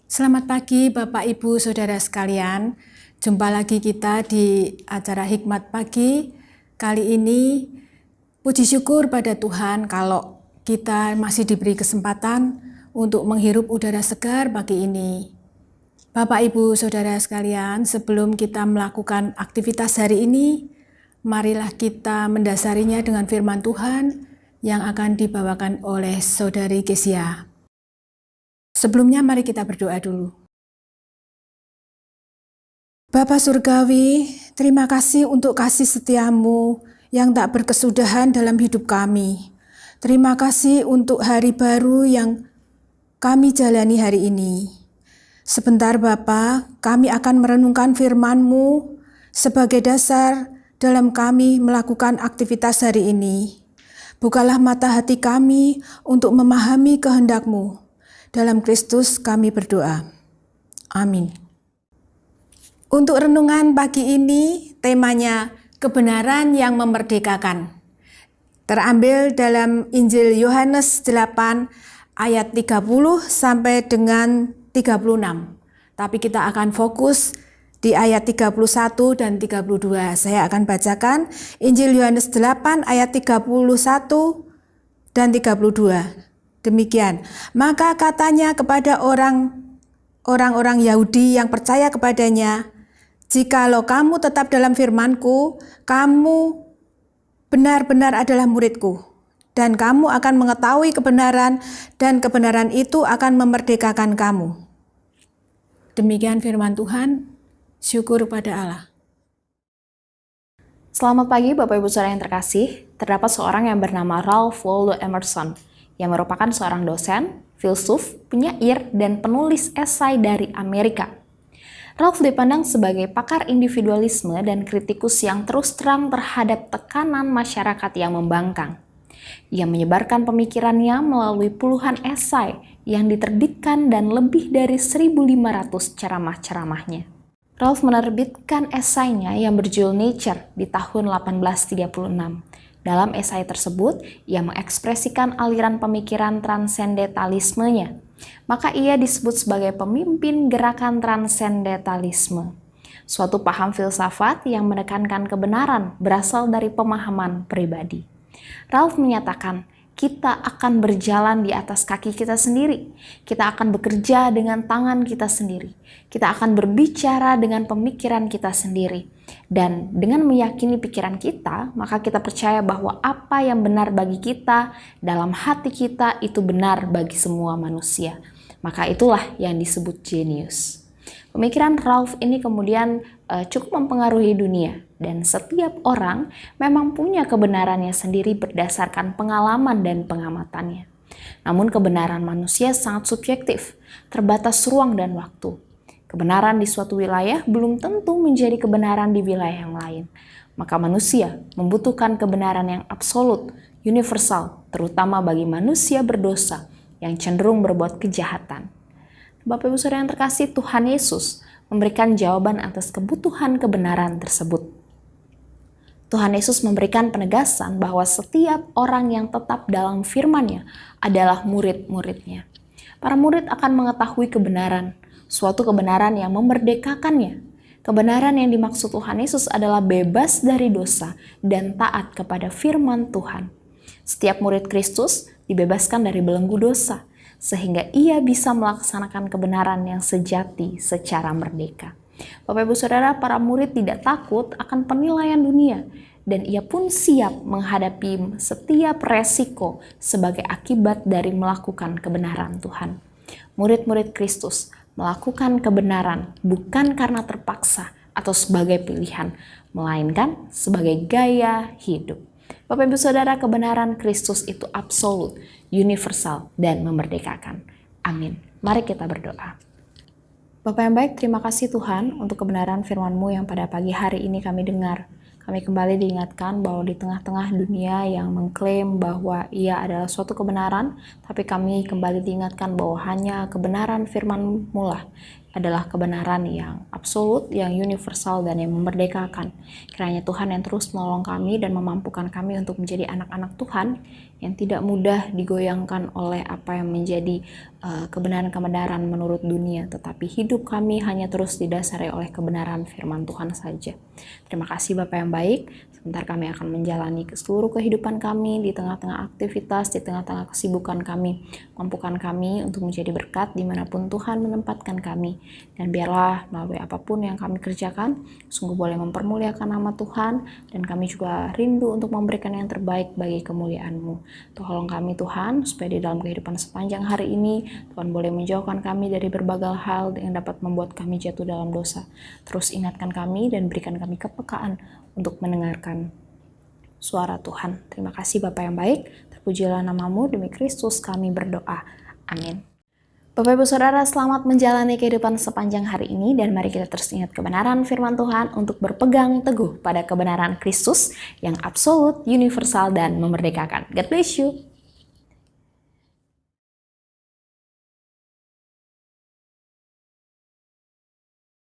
Selamat pagi Bapak Ibu Saudara sekalian. Jumpa lagi kita di acara Hikmat Pagi. Kali ini puji syukur pada Tuhan kalau kita masih diberi kesempatan untuk menghirup udara segar pagi ini. Bapak Ibu Saudara sekalian, sebelum kita melakukan aktivitas hari ini, marilah kita mendasarinya dengan firman Tuhan yang akan dibawakan oleh Saudari Kesia. Sebelumnya mari kita berdoa dulu. Bapa Surgawi, terima kasih untuk kasih setiamu yang tak berkesudahan dalam hidup kami. Terima kasih untuk hari baru yang kami jalani hari ini. Sebentar Bapa, kami akan merenungkan firman-Mu sebagai dasar dalam kami melakukan aktivitas hari ini. Bukalah mata hati kami untuk memahami kehendak-Mu. Dalam Kristus kami berdoa. Amin. Untuk renungan pagi ini, temanya kebenaran yang memerdekakan. Terambil dalam Injil Yohanes 8 ayat 30 sampai dengan 36. Tapi kita akan fokus di ayat 31 dan 32. Saya akan bacakan Injil Yohanes 8 ayat 31 dan 32. Demikian, maka katanya kepada orang-orang Yahudi yang percaya kepadanya, jikalau kamu tetap dalam firman-Ku, kamu benar-benar adalah murid-Ku, dan kamu akan mengetahui kebenaran, dan kebenaran itu akan memerdekakan kamu. Demikian firman Tuhan, syukur pada Allah. Selamat pagi Bapak Ibu Saudara yang terkasih. Terdapat seorang yang bernama Ralph Waldo Emerson, yang merupakan seorang dosen, filsuf, penyair, dan penulis esai dari Amerika. Ralph dipandang sebagai pakar individualisme dan kritikus yang terus terang terhadap tekanan masyarakat yang membangkang. Ia menyebarkan pemikirannya melalui puluhan esai yang diterbitkan dan lebih dari 1.500 ceramah-ceramahnya. Ralph menerbitkan esainya yang berjudul Nature di tahun 1836. Dalam esai tersebut, ia mengekspresikan aliran pemikiran transendentalismenya. Maka ia disebut sebagai pemimpin gerakan transendentalisme. Suatu paham filsafat yang menekankan kebenaran berasal dari pemahaman pribadi. Ralph menyatakan, kita akan berjalan di atas kaki kita sendiri. Kita akan bekerja dengan tangan kita sendiri. Kita akan berbicara dengan pemikiran kita sendiri. Dan dengan meyakini pikiran kita, maka kita percaya bahwa apa yang benar bagi kita, dalam hati kita itu benar bagi semua manusia. Maka itulah yang disebut jenius. Pemikiran Ralph ini kemudian cukup mempengaruhi dunia, dan setiap orang memang punya kebenarannya sendiri berdasarkan pengalaman dan pengamatannya. Namun kebenaran manusia sangat subjektif, terbatas ruang dan waktu. Kebenaran di suatu wilayah belum tentu menjadi kebenaran di wilayah yang lain. Maka manusia membutuhkan kebenaran yang absolut, universal, terutama bagi manusia berdosa yang cenderung berbuat kejahatan. Bapak Ibu Saudara yang terkasih, Tuhan Yesus memberikan jawaban atas kebutuhan kebenaran tersebut. Tuhan Yesus memberikan penegasan bahwa setiap orang yang tetap dalam firman-Nya adalah murid-murid-Nya. Para murid akan mengetahui kebenaran, suatu kebenaran yang memerdekakannya. Kebenaran yang dimaksud Tuhan Yesus adalah bebas dari dosa dan taat kepada firman Tuhan. Setiap murid Kristus dibebaskan dari belenggu dosa, sehingga ia bisa melaksanakan kebenaran yang sejati secara merdeka. Bapak Ibu Saudara, para murid tidak takut akan penilaian dunia, dan ia pun siap menghadapi setiap resiko sebagai akibat dari melakukan kebenaran Tuhan. Murid-murid Kristus melakukan kebenaran bukan karena terpaksa atau sebagai pilihan, melainkan sebagai gaya hidup. Bapak Ibu Saudara, kebenaran Kristus itu absolut, universal, dan memerdekakan. Amin. Mari kita berdoa. Bapak yang baik, terima kasih Tuhan untuk kebenaran firman-Mu yang pada pagi hari ini kami dengar. Kami kembali diingatkan bahwa di tengah-tengah dunia yang mengklaim bahwa ia adalah suatu kebenaran, tapi kami kembali diingatkan bahwa hanya kebenaran firman-Mu lah adalah kebenaran yang absolut, yang universal, dan yang memerdekakan. Kiranya Tuhan yang terus menolong kami dan memampukan kami untuk menjadi anak-anak Tuhan yang tidak mudah digoyangkan oleh apa yang menjadi kebenaran-kebenaran menurut dunia, tetapi hidup kami hanya terus didasari oleh kebenaran firman Tuhan saja. Terima kasih Bapa yang baik. Sebentar kami akan menjalani seluruh kehidupan kami di tengah-tengah aktivitas, di tengah-tengah kesibukan kami. Mampukan kami untuk menjadi berkat dimanapun Tuhan menempatkan kami. Dan biarlah melalui apapun yang kami kerjakan, sungguh boleh mempermuliakan nama Tuhan, dan kami juga rindu untuk memberikan yang terbaik bagi kemuliaan-Mu. Tolong kami Tuhan, supaya di dalam kehidupan sepanjang hari ini, Tuhan boleh menjauhkan kami dari berbagai hal yang dapat membuat kami jatuh dalam dosa. Terus ingatkan kami dan berikan kami kepekaan untuk mendengarkan suara Tuhan. Terima kasih Bapa yang baik, terpujilah nama-Mu, demi Kristus kami berdoa. Amin. Bapak Ibu Saudara, selamat menjalani kehidupan sepanjang hari ini, dan mari kita terus ingat kebenaran firman Tuhan untuk berpegang teguh pada kebenaran Kristus yang absolut, universal, dan memerdekakan. God bless you.